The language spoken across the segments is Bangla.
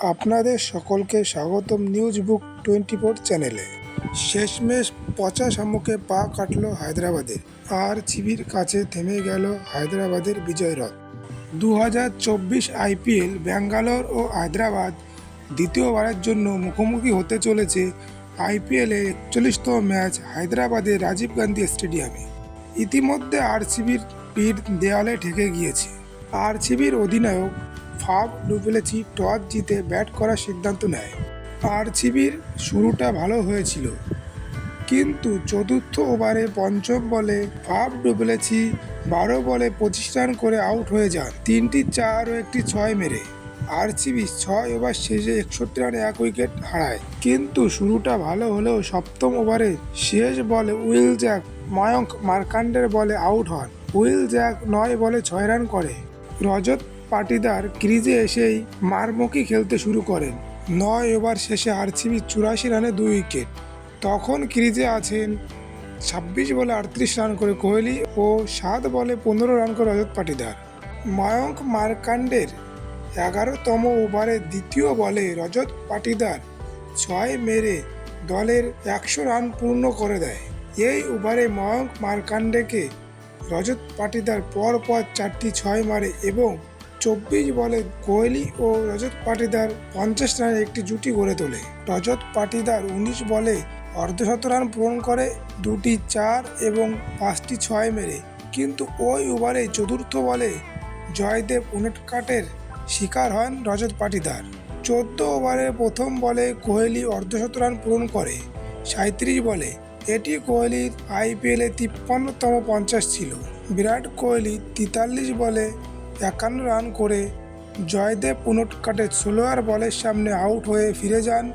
আপনাদের সকলকে স্বাগতম নিউজ বুক 24 চ্যানেলে। শেষমেশ পচা শামুকে পা কাটল হায়দ্রাবাদের, আর চিবির কাছে থেমে গেল হায়দ্রাবাদের বিজয় রথ। 2024 আইপিএল ব্যাঙ্গালোর ও হায়দ্রাবাদ দ্বিতীয়বারের জন্য মুখোমুখি হতে চলেছে আইপিএলের 41তম ম্যাচ হায়দ্রাবাদের রাজীব গান্ধী স্টেডিয়ামে। ইতিমধ্যে আরসিবির পিঠ দেয়ালে ঠেকে গিয়েছে। আরসিবির অধিনায়ক ফাফ ডুপ্লেসি টস জিতে ব্যাট করার সিদ্ধান্ত নেয়। আরসিবির শুরুটা ভালো হয়েছিল, কিন্তু চতুর্থ ওভারে পঞ্চম বলে ফাফ ডুপ্লেসি 12 বলে 25 রান করে আউট হয়ে যান, 3টি 4 ও একটি 6 মেরে। আরসিবি 6 ওভার শেষে 61 রানে 1 উইকেট হারায়। কিন্তু শুরুটা ভালো হলেও সপ্তম ওভারে শেষ বলে উইল জ্যাক মায়ঙ্ক মার্কান্ডের বলে আউট হন। উইল জ্যাক 9 বলে 6 রান করে। রজত পাটিদার ক্রিজে এসেই মারমুখী খেলতে শুরু করেন। 9 ওভার শেষে আরসিবি 84 রানে 2 উইকেট। তখন ক্রিজে আছেন 26 বলে 38 রান করে কোহলি ও 7 বলে 15 রান করে রজত পাটিদার। মায়ঙ্ক মার্কান্ডের 11তম ওভারে দ্বিতীয় বলে রজত পাটিদার 6 মেরে দলের 100 রান পূর্ণ করে দেয়। এই ওভারে মায়ঙ্ক মার্কান্ডেকে রজত পাটিদার পরপর 4টি 6 মারে এবং 24 বলে কোহলি ও রজত পাটিদার 50 রানের একটি জুটি গড়ে তোলে। রজত পাটিদার 19 বলে অর্ধশত রান পূরণ করে, 2টি 4 এবং 5টি 6 মেরে। কিন্তু ওই ওভারে চতুর্থ বলে জয়দেব উনটকাটের শিকার হন রজত পাটিদার। 14 ওভারে প্রথম বলে কোহলি অর্ধশত রান পূরণ করে 37 বলে। এটি কোহলির আইপিএলে 53তম 50 ছিল। বিরাট কোহলি 43 বলে 51 রান করে জয়দেব উনটকাটের 16 বলের সামনে আউট হয়ে ফিরে যান।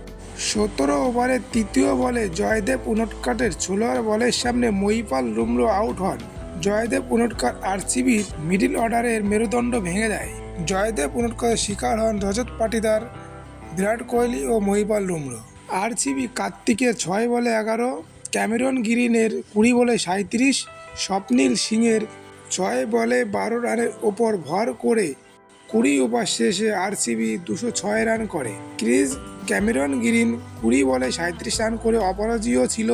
17 ওভারের তৃতীয় বলে জয়দেব উনটকাটের 16 বলের সামনে মহিপাল লুমরো আউট হন। জয়দেব উনটকাট আরসিবির মিডল অর্ডারের মেরুদণ্ড ভেঙে দেয়। জয়দেব উনটকাটের শিকার হন রজত পাটিদার, বিরাট কোহলি ও মহিপাল লুমরো। আরসিবি কার্তিকের 6 বলে 11, ক্যামেরন গ্রিনের 20 বলে 37, স্বপ্নিল সিংয়ের 6 বলে 12 রানের ওপর ভর করে 20 ওভার শেষে আরসিবি 206 রান করে। ক্রিজ ক্যামেরন গ্রিন 20 বলে 37 রান করে অপরাজেয় ছিল।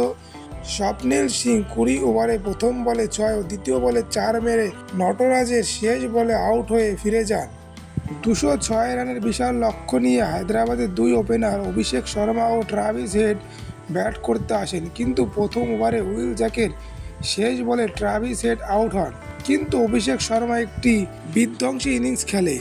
স্বপ্নিল সিং 20 ওভারে প্রথম বলে 6 ও দ্বিতীয় বলে 4 মেরে নটরাজের শেষ বলে আউট হয়ে ফিরে যান। 206 রানের বিশাল লক্ষ্য নিয়ে হায়দ্রাবাদের 2 ওপেনার অভিষেক শর্মা ও ট্রাভিস হেড ব্যাট করতে আসেন, কিন্তু প্রথম ওভারে উইল জ্যাকের শেষ বলে ট্রাভিস হেড আউট হন। কিন্তু অভিষেক শর্মা একটি বিধ্বংসী ইনিংস খেলে,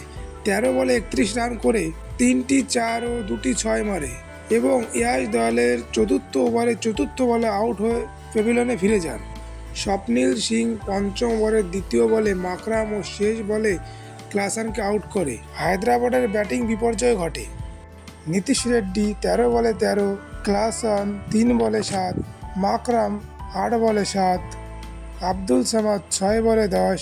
13 বলে 31 রান করে 3টি 4 ও 2টি 6 মারে এবং ইয়াশ দলের চতুর্থ ওভারে চতুর্থ বলে আউট হয়ে প্যাভিলিয়নে ফিরে যান। স্বপ্নিল সিং পঞ্চম ওভারের দ্বিতীয় বলে মাকরাম ও শেষ বলে ক্লাসনকে আউট করে হায়দ্রাবাদের ব্যাটিং বিপর্যয় ঘটে। নীতিশ রেড্ডি 13 বলে 13, ক্লাসন 3 বলে 7, মাকরাম 8 বলে 7, আব্দুল সামাদ 6 বলে 10,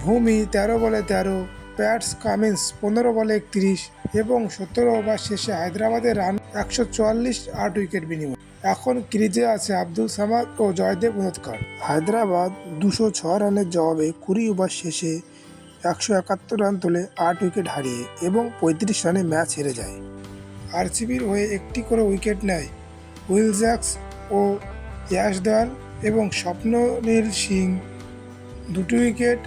ভূমি 13 বলে 13, প্যাটস কামিন্স 15 বলে 31 এবং 17 ওভার শেষে হায়দ্রাবাদের রান 144, 8 উইকেট বিনিময়। এখন ক্রিজে আছে আব্দুল সামাদ ও জয়দেব উনটকাট। হায়দ্রাবাদ 206 রানের জবাবে 20 ওভার শেষে 171 রান তোলে 8 উইকেট হারিয়ে এবং 35 রানে ম্যাচ হেরে যায়। আরসিবির হয়ে একটি করে উইকেট নেয় উইল জ্যাক ও ইয়াশ দয়াল এবং স্বপ্নিল সিং 2টি wicket,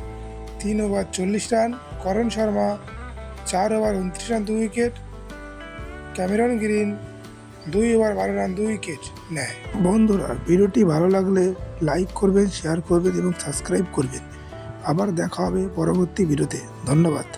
3 over 40 run. Karan Sharma 4 over 29 run 2 wicket. Cameron Green 2 over 12 run 2 wicket নেয়। বন্ধুরা, ভিডিওটি ভালো লাগলে লাইক করবেন, শেয়ার করবেন এবং সাবস্ক্রাইব করবেন। আবার দেখা হবে পরবর্তী ভিডিওতে। ধন্যবাদ।